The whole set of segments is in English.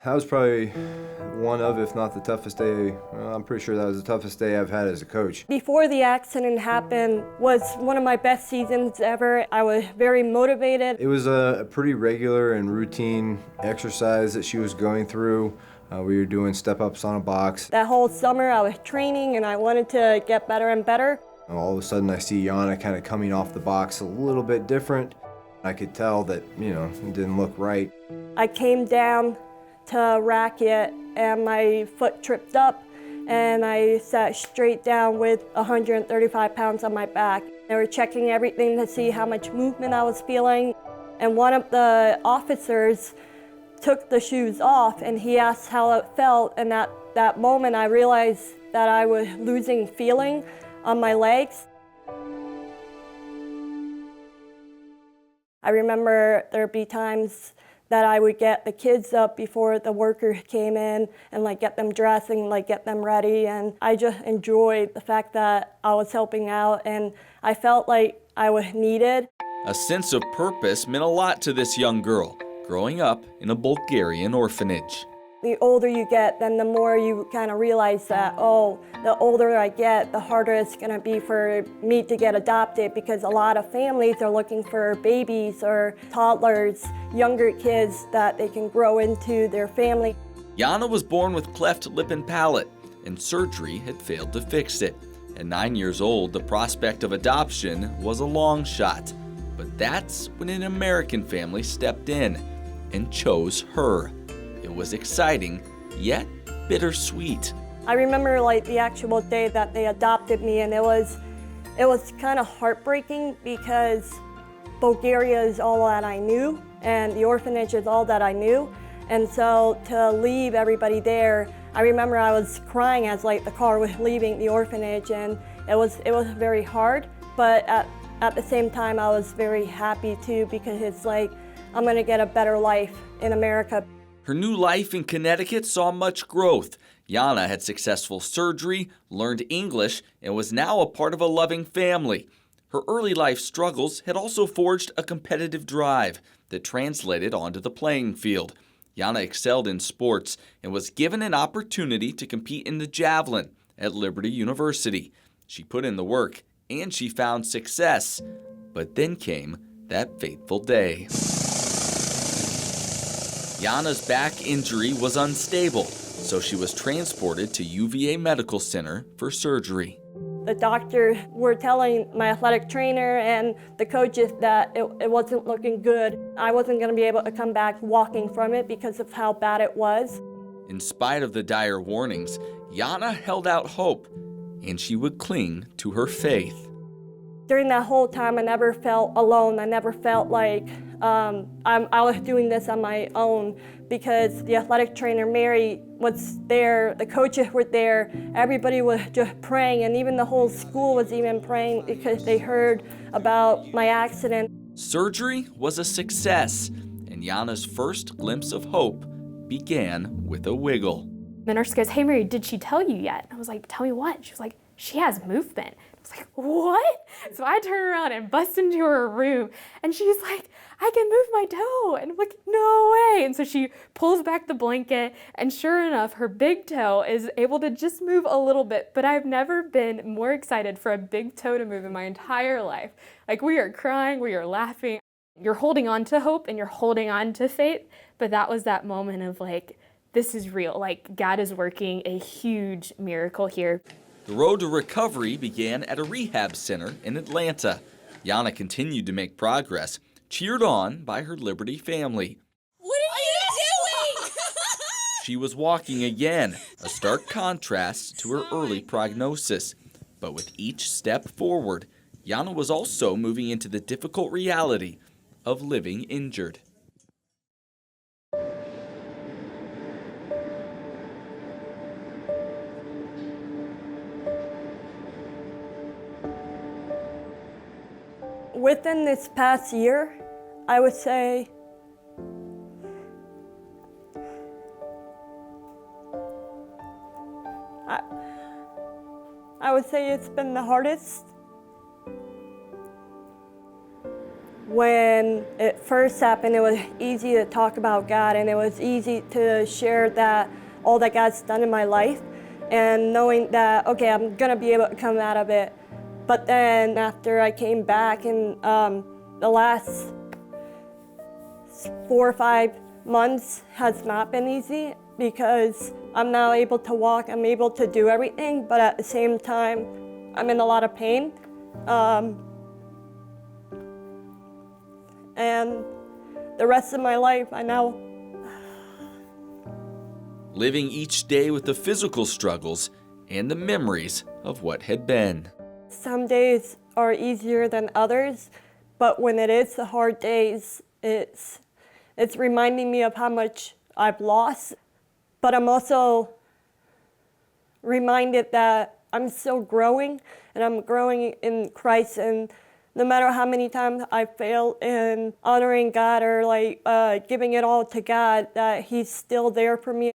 That was probably one of, if not the toughest day. I'm pretty sure that was the toughest day I've had as a coach. Before the accident happened was one of my best seasons ever. I was very motivated. It was a pretty regular and routine exercise that she was going through. We were doing step-ups on a box. That whole summer I was training and I wanted to get better and better. All of a sudden I see Yana kind of coming off the box a little bit different. I could tell that, it didn't look right. I came down to racket and my foot tripped up and I sat straight down with 135 pounds on my back. They were checking everything to see how much movement I was feeling, and one of the officers took the shoes off and he asked how it felt, and at that moment I realized that I was losing feeling on my legs. I remember there'd be times that I would get the kids up before the worker came in and get them dressed and get them ready, and I just enjoyed the fact that I was helping out and I felt like I was needed. A sense of purpose meant a lot to this young girl, growing up in a Bulgarian orphanage. The older you get, then the more you kind of realize that, the older I get, the harder it's going to be for me to get adopted, because a lot of families are looking for babies or toddlers, younger kids that they can grow into their family. Yana was born with cleft lip and palate, and surgery had failed to fix it. At 9 years old, the prospect of adoption was a long shot. But that's when an American family stepped in and chose her. It was exciting, yet bittersweet. I remember the actual day that they adopted me, and it was kind of heartbreaking because Bulgaria is all that I knew and the orphanage is all that I knew. And so to leave everybody there, I remember I was crying as the car was leaving the orphanage, and it was very hard, but at the same time I was very happy too, because it's I'm gonna get a better life in America. Her new life in Connecticut saw much growth. Yana had successful surgery, learned English, and was now a part of a loving family. Her early life struggles had also forged a competitive drive that translated onto the playing field. Yana excelled in sports and was given an opportunity to compete in the javelin at Liberty University. She put in the work and she found success. But then came that fateful day. Yana's back injury was unstable, so she was transported to UVA Medical Center for surgery. The doctors were telling my athletic trainer and the coaches that it wasn't looking good. I wasn't going to be able to come back walking from it because of how bad it was. In spite of the dire warnings, Yana held out hope, and she would cling to her faith. During that whole time, I never felt alone. I never felt like I was doing this on my own, because the athletic trainer, Mary, was there, the coaches were there, everybody was just praying, and even the whole school was even praying because they heard about my accident. Surgery was a success, and Yana's first glimpse of hope began with a wiggle. The nurse goes, "Hey Mary, did she tell you yet?" I was like, "Tell me what?" She was like, "She has movement." I was like, "What?" So I turn around and bust into her room, and she's like, "I can move my toe." And I'm like, "No way." And so she pulls back the blanket, and sure enough, her big toe is able to just move a little bit. But I've never been more excited for a big toe to move in my entire life. We are crying, we are laughing. You're holding on to hope and you're holding on to faith, but that was that moment of this is real. God is working a huge miracle here. The road to recovery began at a rehab center in Atlanta. Yana continued to make progress, cheered on by her Liberty family. What are you doing? She was walking again, a stark contrast to her early prognosis. But with each step forward, Yana was also moving into the difficult reality of living injured. Within this past year, I would say it's been the hardest. When it first happened, it was easy to talk about God, and it was easy to share that all that God's done in my life, and knowing that, okay, I'm gonna be able to come out of it. But then after I came back, and the last 4 or 5 months has not been easy, because I'm now able to walk, I'm able to do everything, but at the same time, I'm in a lot of pain. And the rest of my life, I know. Living each day with the physical struggles and the memories of what had been. Some days are easier than others, but when it is the hard days, it's reminding me of how much I've lost. But I'm also reminded that I'm still growing, and I'm growing in Christ, and no matter how many times I fail in honoring God or giving it all to God, that He's still there for me.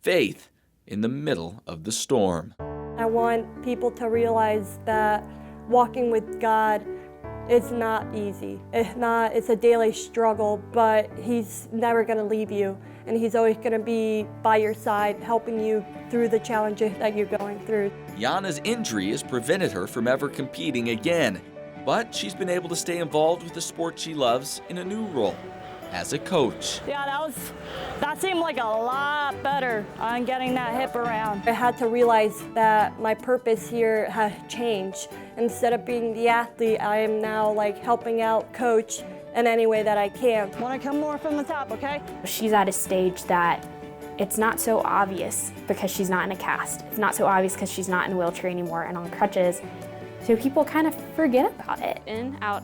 Faith in the middle of the storm. I want people to realize that walking with God is not easy. It's a daily struggle, but He's never gonna leave you, and He's always gonna be by your side, helping you through the challenges that you're going through. Jana's injury has prevented her from ever competing again, but she's been able to stay involved with the sport she loves in a new role as a coach. Yeah, that seemed like a lot better on getting that hip around. I had to realize that my purpose here has changed. Instead of being the athlete, I am now helping out coach in any way that I can. Want to come more from the top, okay? She's at a stage that it's not so obvious because she's not in a cast. It's not so obvious because she's not in a wheelchair anymore and on crutches. So people kind of forget about it. In, out,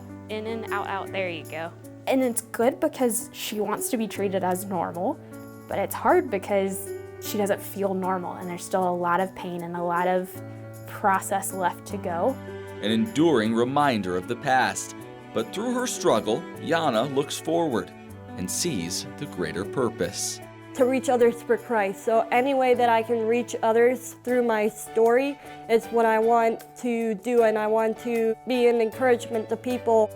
out, there you go. And it's good because she wants to be treated as normal, but it's hard because she doesn't feel normal, and there's still a lot of pain and a lot of process left to go. An enduring reminder of the past, but through her struggle, Jana looks forward and sees the greater purpose. To reach others for Christ. So any way that I can reach others through my story is what I want to do, and I want to be an encouragement to people.